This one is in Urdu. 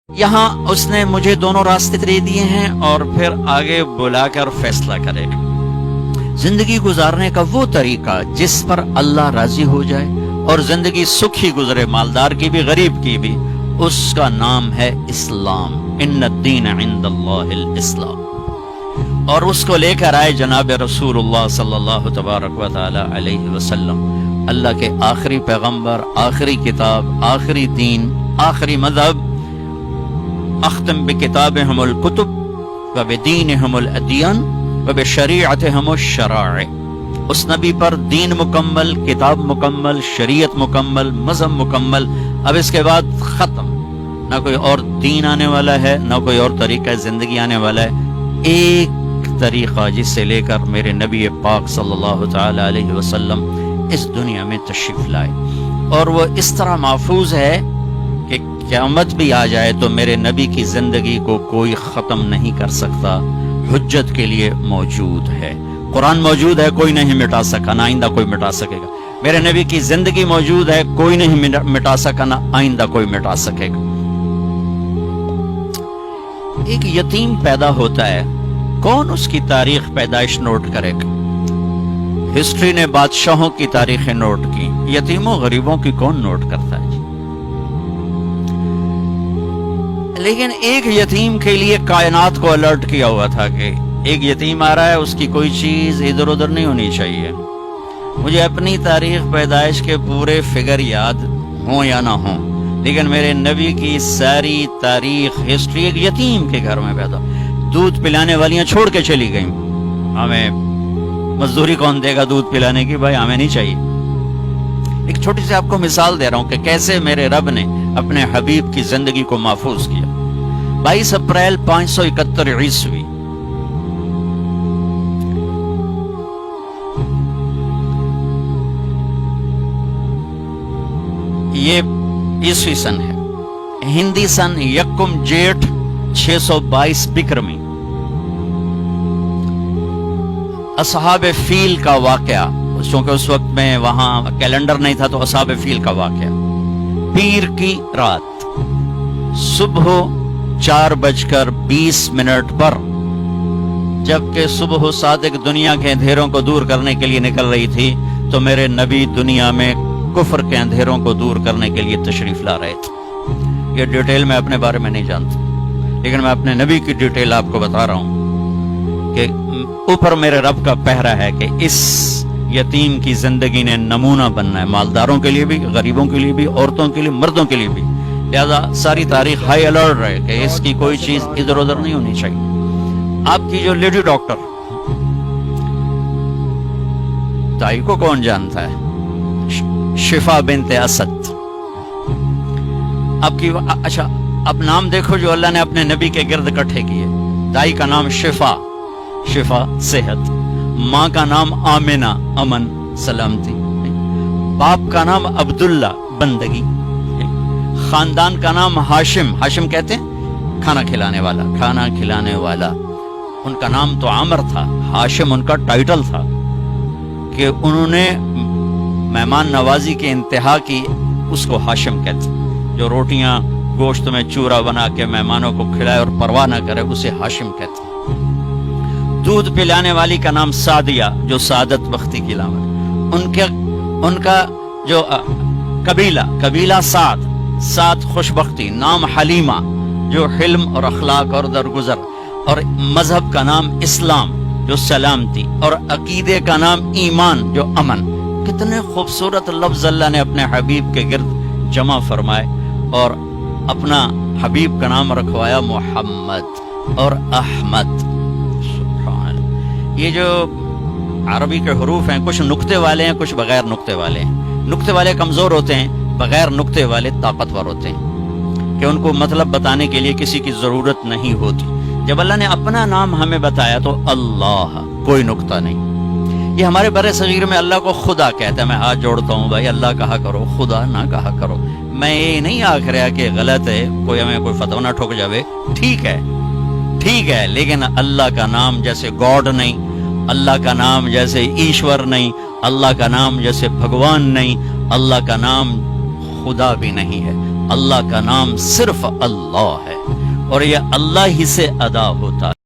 یہاں اس نے مجھے دونوں راستے دے دیے ہیں اور پھر آگے بلا کر فیصلہ کرے گا۔ زندگی گزارنے کا وہ طریقہ جس پر اللہ راضی ہو جائے اور زندگی سکھی گزرے، مالدار کی بھی غریب کی بھی، اس کا نام ہے اسلام۔ ان الدین عند اللہ الاسلام۔ اور اس کو لے کر آئے جناب رسول اللہ صلی اللہ تبارک و تعالی علیہ وسلم، اللہ کے آخری پیغمبر، آخری کتاب، آخری دین، آخری مذہب۔ اختم بکتابہم الکتب وبدینہم الادیان وبشریعتہم الشرائع۔ اس نبی پر دین مکمل، کتاب مکمل، شریعت مکمل، مذہب مکمل۔ اب اس کے بعد ختم، نہ کوئی اور دین آنے والا ہے، نہ کوئی اور طریقہ زندگی آنے والا ہے۔ ایک طریقہ جس سے لے کر میرے نبی پاک صلی اللہ تعالی علیہ وسلم اس دنیا میں تشریف لائے، اور وہ اس طرح محفوظ ہے کہ قیامت بھی آ جائے تو میرے نبی کی زندگی کو کوئی ختم نہیں کر سکتا، حجت کے لیے موجود ہے۔ قرآن موجود ہے، کوئی نہیں مٹا سکا، نہ آئندہ کوئی مٹا سکے گا۔ میرے نبی کی زندگی موجود ہے، کوئی نہیں مٹا سکا، نہ آئندہ کوئی مٹا سکے گا۔ ایک یتیم پیدا ہوتا ہے، کون اس کی تاریخ پیدائش نوٹ کرے گا؟ ہسٹری نے بادشاہوں کی تاریخیں نوٹ کی، یتیموں غریبوں کی کون نوٹ کرتا ہے جی؟ لیکن ایک یتیم کے لیے کائنات کو الرٹ کیا ہوا تھا کہ ایک یتیم آ رہا ہے، اس کی کوئی چیز ادھر ادھر نہیں ہونی چاہیے۔ مجھے اپنی تاریخ پیدائش کے پورے فگر یاد ہوں یا نہ ہوں، لیکن میرے نبی کی ساری تاریخ، ہسٹری ایک یتیم کے گھر میں پیدا۔ دودھ پلانے والیاں چھوڑ کے چلی گئیں، ہمیں مزدوری کون دے گا دودھ پلانے کی؟ بھائی ہمیں نہیں چاہیے۔ ایک چھوٹی سی آپ کو مثال دے رہا ہوں کہ کیسے میرے رب نے اپنے حبیب کی زندگی کو محفوظ کیا۔ 22 اپریل 571 عیسوی، یہ عیسوی سن ہے، ہندی سن یکم جیٹھ 622 بکرمی۔ اصحاب فیل کا واقعہ، چونکہ اس وقت میں وہاں کیلنڈر نہیں تھا تو اصحاب فیل کا واقعہ۔ پیر کی رات، صبح 4:20 پر، جبکہ صبح صادق دنیا کے اندھیروں کو دور کرنے کے لیے نکل رہی تھی تو میرے نبی دنیا میں کفر کے اندھیروں کو دور کرنے کے لیے تشریف لا رہے تھے۔ یہ ڈیٹیل میں اپنے بارے میں نہیں جانتا، لیکن میں اپنے نبی کی ڈیٹیل آپ کو بتا رہا ہوں کہ اوپر میرے رب کا پہرا ہے کہ اس یتیم کی زندگی نے نمونہ بننا ہے، مالداروں کے لیے بھی، غریبوں کے لیے بھی، عورتوں کے لیے، مردوں کے لیے بھی۔ لہذا ساری تاریخ ہائی الرٹ رہے کہ اس کی کوئی چیز ادھر ادھر نہیں ہونی چاہیے۔ آپ کی جو لیڈی ڈاکٹر، دائی کو کون جانتا ہے؟ شفا بنت اسد۔ آپ کی اچھا، اب نام دیکھو جو اللہ نے اپنے نبی کے گرد اکٹھے کیے۔ دائی کا نام شفا، شفا صحت۔ ماں کا نام آمنہ، امن سلامتی۔ باپ کا نام عبداللہ، بندگی۔ خاندان کا نام ہاشم، ہاشم کہتے ہیں کھانا کھلانے والا، کھانا کھلانے والا۔ ان کا نام تو عامر تھا، ہاشم ان کا ٹائٹل تھا کہ انہوں نے مہمان نوازی کی انتہا کی، اس کو ہاشم کہتے ہیں۔ جو روٹیاں گوشت میں چورا بنا کے مہمانوں کو کھلائے اور پرواہ نہ کرے، اسے ہاشم کہتے ہیں۔ دودھ پلانے والی کا نام سعدیہ، جو سعادت بختی کی علامت۔ ان کا جو قبیلہ سعد خوش بختی۔ نام حلیمہ، جو حلم اور اخلاق اور درگزر۔ اور مذہب کا نام اسلام، جو سلامتی۔ اور عقیدے کا نام ایمان، جو امن۔ کتنے خوبصورت لفظ اللہ نے اپنے حبیب کے گرد جمع فرمائے، اور اپنا حبیب کا نام رکھوایا محمد اور احمد۔ یہ جو عربی کے حروف ہیں، کچھ نقطے والے ہیں، کچھ بغیر نقطے والے ہیں۔ نقطے والے کمزور ہوتے ہیں، بغیر نقطے والے طاقتور ہوتے ہیں، کہ ان کو مطلب بتانے کے لیے کسی کی ضرورت نہیں ہوتی۔ جب اللہ نے اپنا نام ہمیں بتایا تو اللہ، کوئی نقطہ نہیں۔ یہ ہمارے بر صغیر میں اللہ کو خدا کہتا ہے۔ میں ہاتھ جوڑتا ہوں، بھائی اللہ کہا کرو، خدا نہ کہا کرو۔ میں یہ نہیں آکھ رہا کہ غلط ہے، کوئی ہمیں کوئی فتویٰ نہ ٹھوک جاوے، ٹھیک ہے، لیکن اللہ کا نام جیسے گاڈ نہیں، اللہ کا نام جیسے ایشور نہیں، اللہ کا نام جیسے بھگوان نہیں، اللہ کا نام خدا بھی نہیں ہے۔ اللہ کا نام صرف اللہ ہے۔ اور یہ اللہ ہی سے ادا ہوتا ہے۔